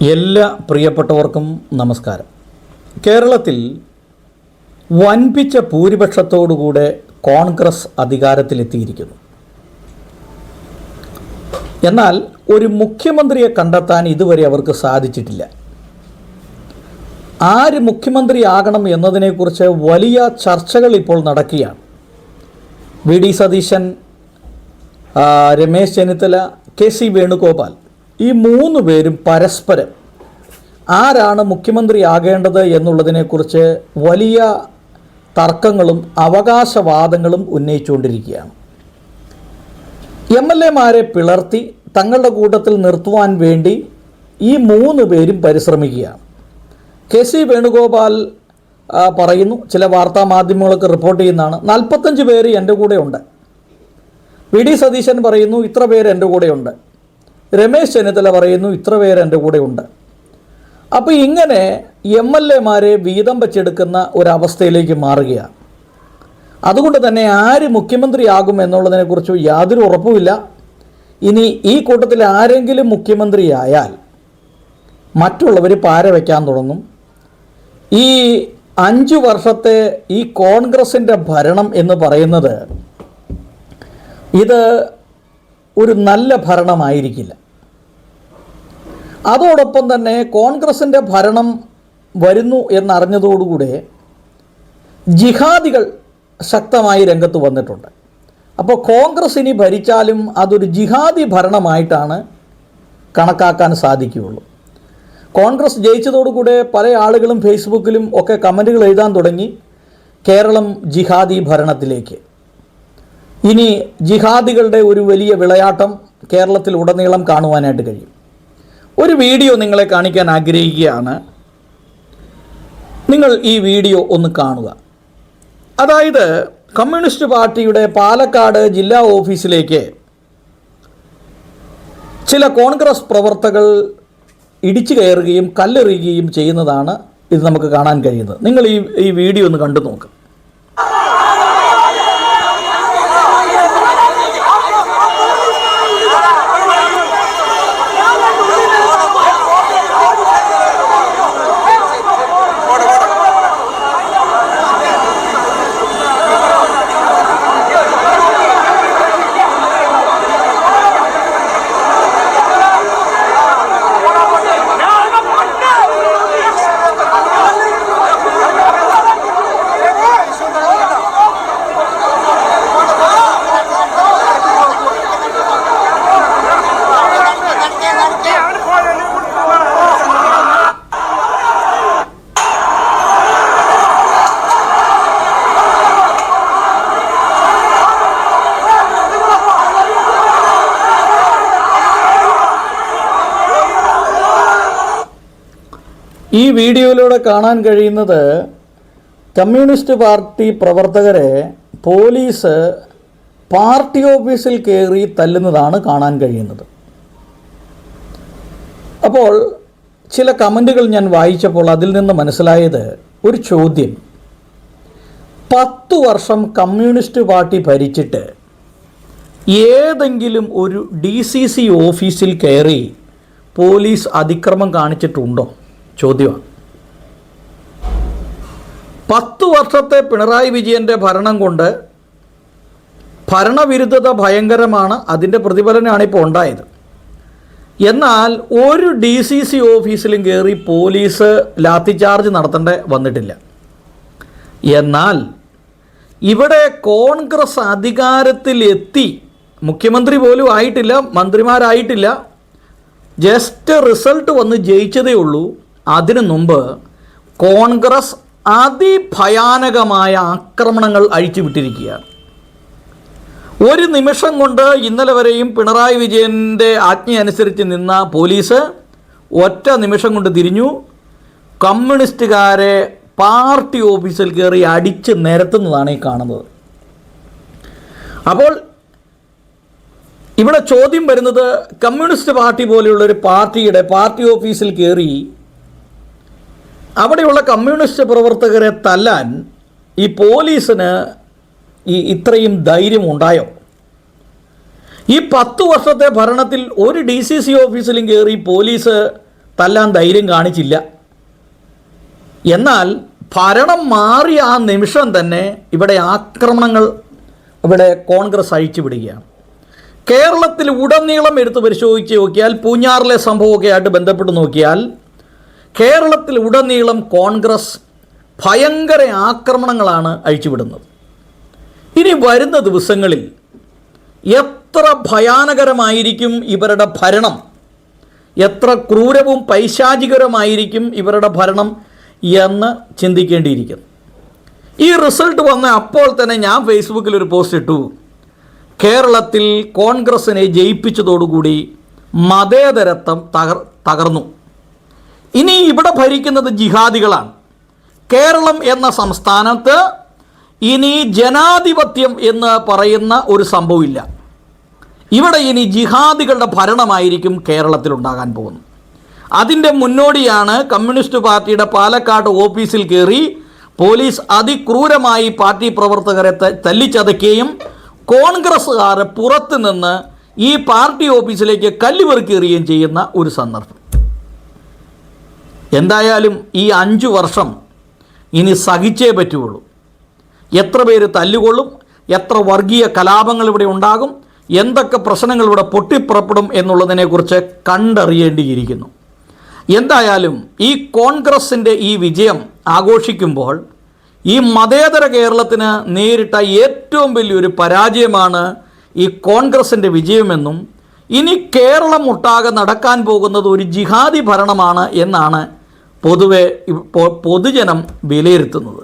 എല്ലാ പ്രിയപ്പെട്ടവർക്കും നമസ്കാരം. കേരളത്തിൽ വൻപിച്ച ഭൂരിപക്ഷത്തോടുകൂടെ കോൺഗ്രസ് അധികാരത്തിലെത്തിയിരിക്കുന്നു. എന്നാൽ ഒരു മുഖ്യമന്ത്രിയെ കണ്ടെത്താൻ ഇതുവരെ അവർക്ക് സാധിച്ചിട്ടില്ല. ആര് മുഖ്യമന്ത്രിയാകണം എന്നതിനെക്കുറിച്ച് വലിയ ചർച്ചകൾ ഇപ്പോൾ നടക്കുകയാണ്. V D Satheesan, Ramesh Chennithala, K C Venugopal, ഈ മൂന്ന് പേരും പരസ്പരം ആരാണ് മുഖ്യമന്ത്രിയാകേണ്ടത് എന്നുള്ളതിനെക്കുറിച്ച് വലിയ തർക്കങ്ങളും അവകാശവാദങ്ങളും ഉന്നയിച്ചുകൊണ്ടിരിക്കുകയാണ്. എം.എൽ.എമാരെ പിളർത്തി തങ്ങളുടെ കൂട്ടത്തിൽ നിർത്തുവാൻ വേണ്ടി ഈ മൂന്ന് പേരും പരിശ്രമിക്കുകയാണ്. കെ സി വേണുഗോപാൽ പറയുന്നു, ചില വാർത്താ മാധ്യമങ്ങളൊക്കെ റിപ്പോർട്ട് ചെയ്യുന്നതാണ്, 45 പേര് എൻ്റെ കൂടെയുണ്ട്. വി ഡി സതീശൻ പറയുന്നു, ഇത്ര പേര് എൻ്റെ കൂടെയുണ്ട്. രമേശ് ചെന്നിത്തല പറയുന്നു, ഇത്ര പേര് എൻ്റെ കൂടെയുണ്ട്. അപ്പോൾ ഇങ്ങനെ എം.എൽ.എമാരെ വീതം വച്ചെടുക്കുന്ന ഒരവസ്ഥയിലേക്ക് മാറുകയാണ്. അതുകൊണ്ട് തന്നെ ആര് മുഖ്യമന്ത്രിയാകും എന്നുള്ളതിനെക്കുറിച്ച് യാതൊരു ഉറപ്പുമില്ല. ഇനി ഈ കൂട്ടത്തിൽ ആരെങ്കിലും മുഖ്യമന്ത്രിയായാൽ മറ്റുള്ളവർ പാര വയ്ക്കാൻ തുടങ്ങും. ഈ 5 വർഷത്തെ ഈ കോൺഗ്രസിൻ്റെ ഭരണം എന്ന് പറയുന്നത് ഇത് ഒരു നല്ല ഭരണമായിരിക്കില്ല. അതോടൊപ്പം തന്നെ കോൺഗ്രസിൻ്റെ ഭരണം വരുന്നു എന്നറിഞ്ഞതോടുകൂടെ ജിഹാദികൾ ശക്തമായി രംഗത്ത് വന്നിട്ടുണ്ട്. അപ്പോൾ കോൺഗ്രസ് ഇനി ഭരിച്ചാലും അതൊരു ജിഹാദി ഭരണമായിട്ടാണ് കണക്കാക്കാൻ സാധിക്കുകയുള്ളൂ. കോൺഗ്രസ് ജയിച്ചതോടുകൂടെ പല ആളുകളും ഫേസ്ബുക്കിലും ഒക്കെ കമൻറ്റുകൾ എഴുതാൻ തുടങ്ങി, കേരളം ജിഹാദി ഭരണത്തിലേക്ക്. ഇനി ജിഹാദികളുടെ ഒരു വലിയ വിളയാട്ടം കേരളത്തിൽ ഉടനീളം കാണുവാനായിട്ട് കഴിയും. ഒരു വീഡിയോ നിങ്ങളെ കാണിക്കാൻ ആഗ്രഹിക്കുകയാണ്. നിങ്ങൾ ഈ വീഡിയോ ഒന്ന് കാണുക. അതായത് കമ്മ്യൂണിസ്റ്റ് പാർട്ടിയുടെ പാലക്കാട് ജില്ലാ ഓഫീസിലേക്ക് ചില കോൺഗ്രസ് പ്രവർത്തകർ ഇടിച്ചു കയറുകയും കല്ലെറിയുകയും ചെയ്യുന്നതാണ് ഇത് നമുക്ക് കാണാൻ കഴിയുന്നത്. നിങ്ങൾ ഈ വീഡിയോ ഒന്ന് കണ്ടു നോക്ക്. ഈ വീഡിയോയിലൂടെ കാണാൻ കഴിയുന്നത് കമ്മ്യൂണിസ്റ്റ് പാർട്ടി പ്രവർത്തകരെ പോലീസ് പാർട്ടി ഓഫീസിൽ കയറി തല്ലുന്നതാണ് കാണാൻ കഴിയുന്നത്. അപ്പോൾ ചില കമൻറ്റുകൾ ഞാൻ വായിച്ചപ്പോൾ അതിൽ നിന്ന് മനസ്സിലായത് ഒരു ചോദ്യം, 10 വർഷം കമ്മ്യൂണിസ്റ്റ് പാർട്ടി ഭരിച്ചിട്ട് ഏതെങ്കിലും ഒരു DCC ഓഫീസിൽ കയറി പോലീസ് അതിക്രമം കാണിച്ചിട്ടുണ്ടോ? ചോദ്യമാണ്. 10 വർഷത്തെ പിണറായി വിജയൻ്റെ ഭരണം കൊണ്ട് ഭരണവിരുദ്ധത ഭയങ്കരമാണ്, അതിൻ്റെ പ്രതിഫലനമാണ് ഇപ്പോൾ ഉണ്ടായത്. എന്നാൽ ഒരു DCC ഓഫീസിലും കയറി പോലീസ് ലാത്തിചാർജ് നടത്തേണ്ട വന്നിട്ടില്ല. എന്നാൽ ഇവിടെ കോൺഗ്രസ് അധികാരത്തിലെത്തി, മുഖ്യമന്ത്രി പോലും ആയിട്ടില്ല, മന്ത്രിമാരായിട്ടില്ല, ജസ്റ്റ് റിസൾട്ട് വന്ന് ജയിച്ചതേ ഉള്ളൂ. അതിനു മുമ്പ് കോൺഗ്രസ് അതിഭയാനകമായ ആക്രമണങ്ങൾ അഴിച്ചുവിട്ടിരിക്കുകയാണ്. ഒരു നിമിഷം കൊണ്ട് ഇന്നലെ വരെയും പിണറായി വിജയൻ്റെ ആജ്ഞയനുസരിച്ച് നിന്ന പോലീസ് ഒറ്റ നിമിഷം കൊണ്ട് തിരിഞ്ഞു, കമ്മ്യൂണിസ്റ്റുകാരെ പാർട്ടി ഓഫീസിൽ കയറി അടിച്ച് നിരത്തുന്നതാണ് ഈ കാണുന്നത്. അപ്പോൾ ഇവിടെ ചോദ്യം വരുന്നത്, കമ്മ്യൂണിസ്റ്റ് പാർട്ടി പോലെയുള്ളൊരു പാർട്ടിയുടെ പാർട്ടി ഓഫീസിൽ കയറി അവിടെയുള്ള കമ്മ്യൂണിസ്റ്റ് പ്രവർത്തകരെ തല്ലാൻ ഈ പോലീസിന് ഇത്രയും ധൈര്യം ഉണ്ടായോ? ഈ 10 വർഷത്തെ ഭരണത്തിൽ ഒരു DCC ഓഫീസിലും കയറി പോലീസ് തല്ലാൻ ധൈര്യം കാണിച്ചില്ല. എന്നാൽ ഭരണം മാറിയ ആ നിമിഷം തന്നെ ഇവിടെ ആക്രമണങ്ങൾ ഇവിടെ കോൺഗ്രസ് അഴിച്ചുവിടുകയാണ്. കേരളത്തിൽ ഉടനീളം എടുത്ത് പരിശോധിച്ച് നോക്കിയാൽ, പൂഞ്ഞാറിലെ സംഭവമൊക്കെ ആയിട്ട് ബന്ധപ്പെട്ട് നോക്കിയാൽ, കേരളത്തിൽ ഉടനീളം കോൺഗ്രസ് ഭയങ്കര ആക്രമണങ്ങളാണ് അഴിച്ചുവിടുന്നത്. ഇനി വരുന്ന ദിവസങ്ങളിൽ എത്ര ഭയാനകരമായിരിക്കും ഇവരുടെ ഭരണം, എത്ര ക്രൂരവും പൈശാചികരമായിരിക്കും ഇവരുടെ ഭരണം എന്ന് ചിന്തിക്കേണ്ടിയിരിക്കുന്നു. ഈ റിസൾട്ട് വന്ന അപ്പോൾ തന്നെ ഞാൻ ഫേസ്ബുക്കിൽ ഒരു പോസ്റ്റ് ഇട്ടു. കേരളത്തിൽ കോൺഗ്രസിനെ ജയിപ്പിച്ചതോടുകൂടി മതേതരത്വം തകർന്നു. ഇനി ഇവിടെ ഭരിക്കുന്നത് ജിഹാദികളാണ്. കേരളം എന്ന സംസ്ഥാനത്ത് ഇനി ജനാധിപത്യം എന്ന് പറയുന്ന ഒരു സംഭവമില്ല. ഇവിടെ ഇനി ജിഹാദികളുടെ ഭരണമായിരിക്കും കേരളത്തിലുണ്ടാകാൻ പോകുന്നത്. അതിൻ്റെ മുന്നോടിയാണ് കമ്മ്യൂണിസ്റ്റ് പാർട്ടിയുടെ പാലക്കാട് ഓഫീസിൽ കയറി പോലീസ് അതിക്രൂരമായി പാർട്ടി പ്രവർത്തകരെ തല്ലിച്ചതയ്ക്കുകയും കോൺഗ്രസ്സുകാർ പുറത്തു നിന്ന് ഈ പാർട്ടി ഓഫീസിലേക്ക് കല്ലുപെറുക്കുകയും ചെയ്യുന്ന ഒരു സന്ദർഭം. എന്തായാലും ഈ 5 വർഷം ഇനി സഹിച്ചേ പറ്റുള്ളൂ. എത്ര പേര് തല്ലുകൊള്ളും, എത്ര വർഗീയ കലാപങ്ങൾ ഇവിടെ ഉണ്ടാകും, എന്തൊക്കെ പ്രശ്നങ്ങൾ ഇവിടെ പൊട്ടിപ്പുറപ്പെടും എന്നുള്ളതിനെക്കുറിച്ച് കണ്ടറിയേണ്ടിയിരിക്കുന്നു. എന്തായാലും ഈ കോൺഗ്രസിൻ്റെ ഈ വിജയം ആഘോഷിക്കുമ്പോൾ ഈ മതേതര കേരളത്തിന് നേരിട്ട ഏറ്റവും വലിയൊരു പരാജയമാണ് ഈ കോൺഗ്രസിൻ്റെ വിജയമെന്നും ഇനി കേരളം ഒട്ടാകെ നടക്കാൻ പോകുന്നത് ഒരു ജിഹാദി ഭരണമാണ് എന്നാണ് പൊതുജനം വിലയിരുത്തുന്നത്.